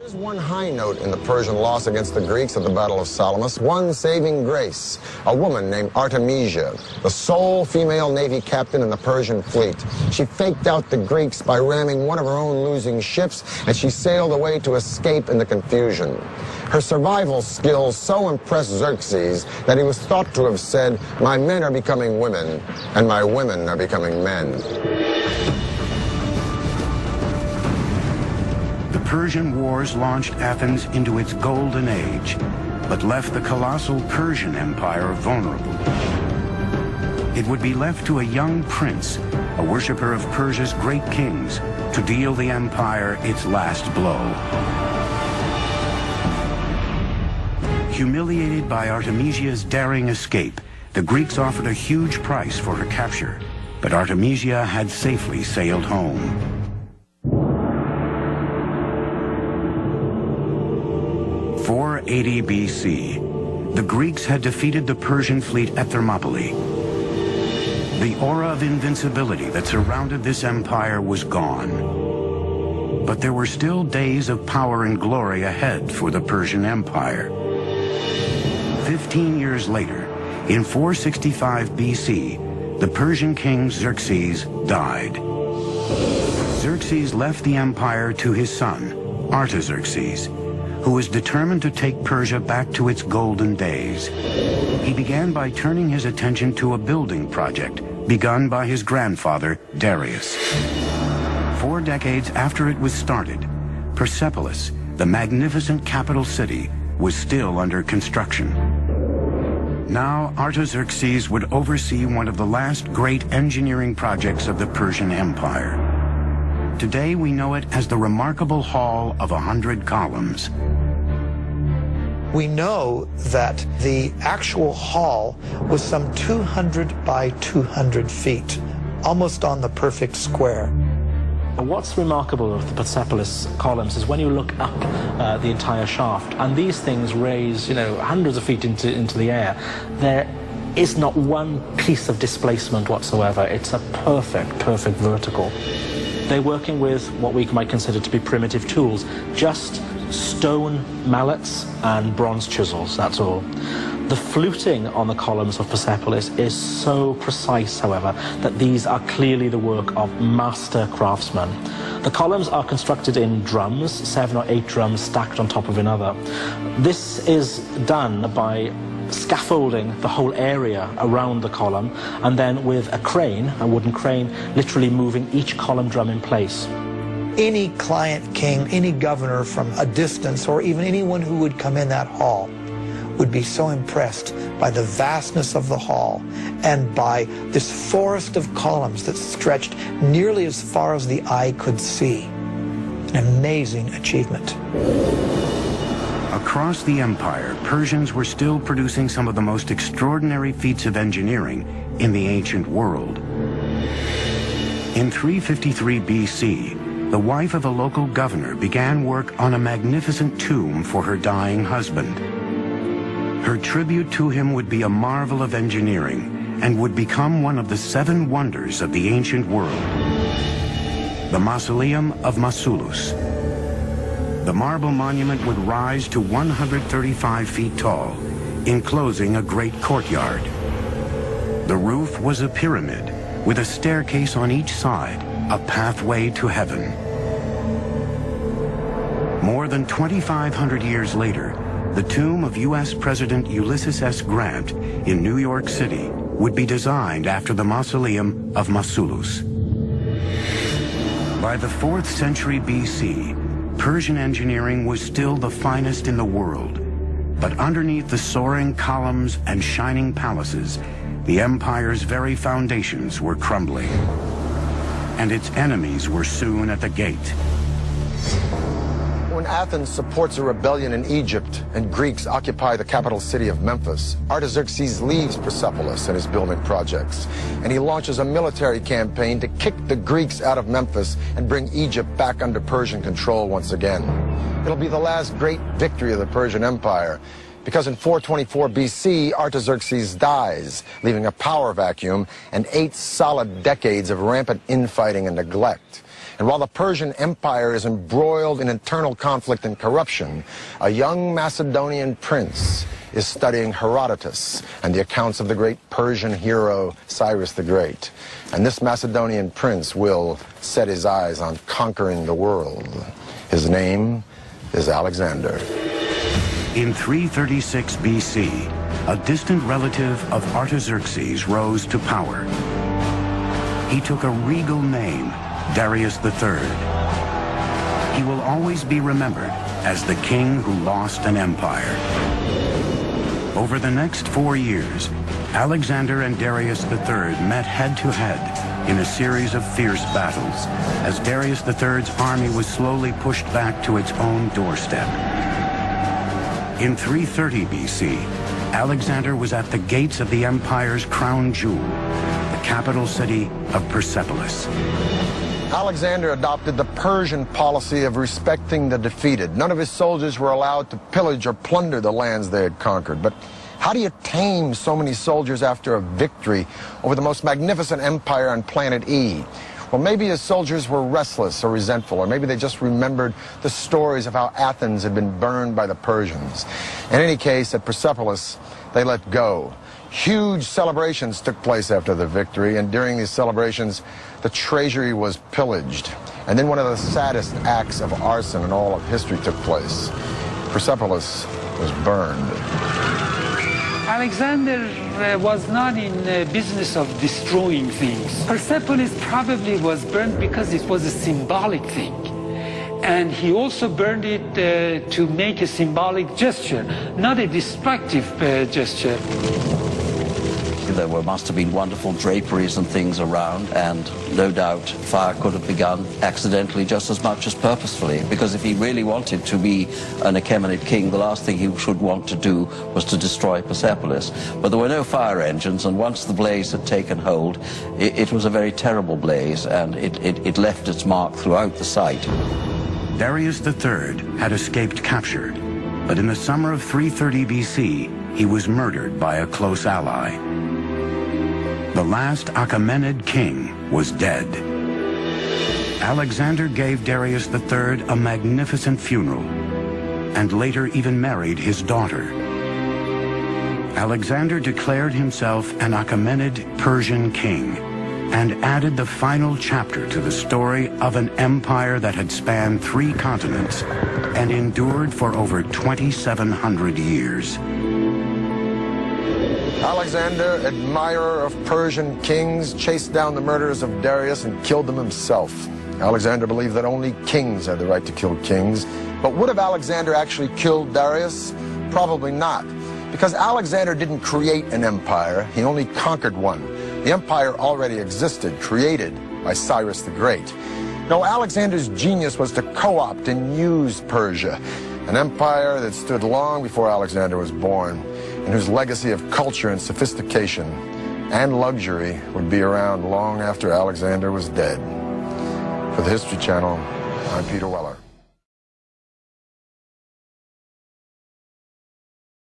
There's one high note in the Persian loss against the Greeks at the Battle of Salamis, one saving grace, a woman named Artemisia, the sole female navy captain in the Persian fleet. She faked out the Greeks by ramming one of her own losing ships, and she sailed away to escape in the confusion. Her survival skills so impressed Xerxes that he was thought to have said, "My men are becoming women, and my women are becoming men." The Persian Wars launched Athens into its golden age, but left the colossal Persian Empire vulnerable. It would be left to a young prince, a worshipper of Persia's great kings, to deal the empire its last blow. Humiliated by Artemisia's daring escape, the Greeks offered a huge price for her capture, but Artemisia had safely sailed home. 480 BC, the Greeks had defeated the Persian fleet at Thermopylae. The aura of invincibility that surrounded this empire was gone. But there were still days of power and glory ahead for the Persian Empire. 15 years later, in 465 BC, the Persian king Xerxes died. Xerxes left the empire to his son, Artaxerxes, who was determined to take Persia back to its golden days. He began by turning his attention to a building project begun by his grandfather, Darius. 4 decades after it was started, Persepolis, the magnificent capital city, was still under construction. Now, Artaxerxes would oversee one of the last great engineering projects of the Persian Empire. Today, we know it as the remarkable Hall of 100 Columns. We know that the actual hall was some 200 by 200 feet, almost on the perfect square. What's remarkable of the Persepolis columns is when you look up the entire shaft, and these things raise, hundreds of feet into the air, there is not one piece of displacement whatsoever. It's a perfect vertical. They're working with what we might consider to be primitive tools, just stone mallets and bronze chisels, that's all. The fluting on the columns of Persepolis is so precise, however, that these are clearly the work of master craftsmen. The columns are constructed in drums, 7 or 8 drums stacked on top of another. This is done by scaffolding the whole area around the column, and then with a crane, a wooden crane, literally moving each column drum in place. Any client king, any governor from a distance, or even anyone who would come in that hall would be so impressed by the vastness of the hall and by this forest of columns that stretched nearly as far as the eye could see. An amazing achievement. Across the empire, Persians were still producing some of the most extraordinary feats of engineering in the ancient world. In 353 BC, the wife of a local governor began work on a magnificent tomb for her dying husband. Her tribute to him would be a marvel of engineering and would become one of the 7 wonders of the ancient world. The Mausoleum of Maussollos. The marble monument would rise to 135 feet tall, enclosing a great courtyard. The roof was a pyramid with a staircase on each side, a pathway to heaven. More than 2,500 years later, the tomb of U.S. President Ulysses S. Grant in New York City would be designed after the Mausoleum of Maussollos. By the 4th century BC, Persian engineering was still the finest in the world. But underneath the soaring columns and shining palaces, the empire's very foundations were crumbling. And its enemies were soon at the gate. When Athens supports a rebellion in Egypt and Greeks occupy the capital city of Memphis, Artaxerxes leaves Persepolis and his building projects, and he launches a military campaign to kick the Greeks out of Memphis and bring Egypt back under Persian control once again. It'll be the last great victory of the Persian Empire, because in 424 BC, Artaxerxes dies, leaving a power vacuum and 8 solid decades of rampant infighting and neglect. And while the Persian Empire is embroiled in internal conflict and corruption, a young Macedonian prince is studying Herodotus and the accounts of the great Persian hero Cyrus the Great. And this Macedonian prince will set his eyes on conquering the world. His name is Alexander. In 336 BC, a distant relative of Artaxerxes rose to power. He took a regal name, Darius III. He will always be remembered as the king who lost an empire. Over the next 4 years, Alexander and Darius III met head-to-head in a series of fierce battles as Darius III's army was slowly pushed back to its own doorstep. In 330 BC, Alexander was at the gates of the empire's crown jewel, the capital city of Persepolis. Alexander adopted the Persian policy of respecting the defeated. None of his soldiers were allowed to pillage or plunder the lands they had conquered. But how do you tame so many soldiers after a victory over the most magnificent empire on planet E? Well, maybe his soldiers were restless or resentful, or maybe they just remembered the stories of how Athens had been burned by the Persians. In any case, at Persepolis, they let go. Huge celebrations took place after the victory, and during these celebrations, the treasury was pillaged. And then one of the saddest acts of arson in all of history took place. Persepolis was burned. Alexander was not in the business of destroying things. Persepolis probably was burned because it was a symbolic thing. And he also burned it to make a symbolic gesture, not a destructive gesture. There must have been wonderful draperies and things around, and no doubt fire could have begun accidentally just as much as purposefully, because if he really wanted to be an Achaemenid king, the last thing he should want to do was to destroy Persepolis. But there were no fire engines, and once the blaze had taken hold, it was a very terrible blaze, and it left its mark throughout the site. Darius III had escaped capture, but in the summer of 330 BC, he was murdered by a close ally. The last Achaemenid king was dead. Alexander gave Darius III a magnificent funeral, and later even married his daughter. Alexander declared himself an Achaemenid Persian king, and added the final chapter to the story of an empire that had spanned 3 continents and endured for over 2,700 years. Alexander, admirer of Persian kings, chased down the murderers of Darius and killed them himself. Alexander believed that only kings had the right to kill kings. But would have Alexander actually killed Darius? Probably not. Because Alexander didn't create an empire, he only conquered one. The empire already existed, created by Cyrus the Great. No, Alexander's genius was to co-opt and use Persia, an empire that stood long before Alexander was born, and whose legacy of culture and sophistication and luxury would be around long after Alexander was dead. For the History Channel, I'm Peter Weller.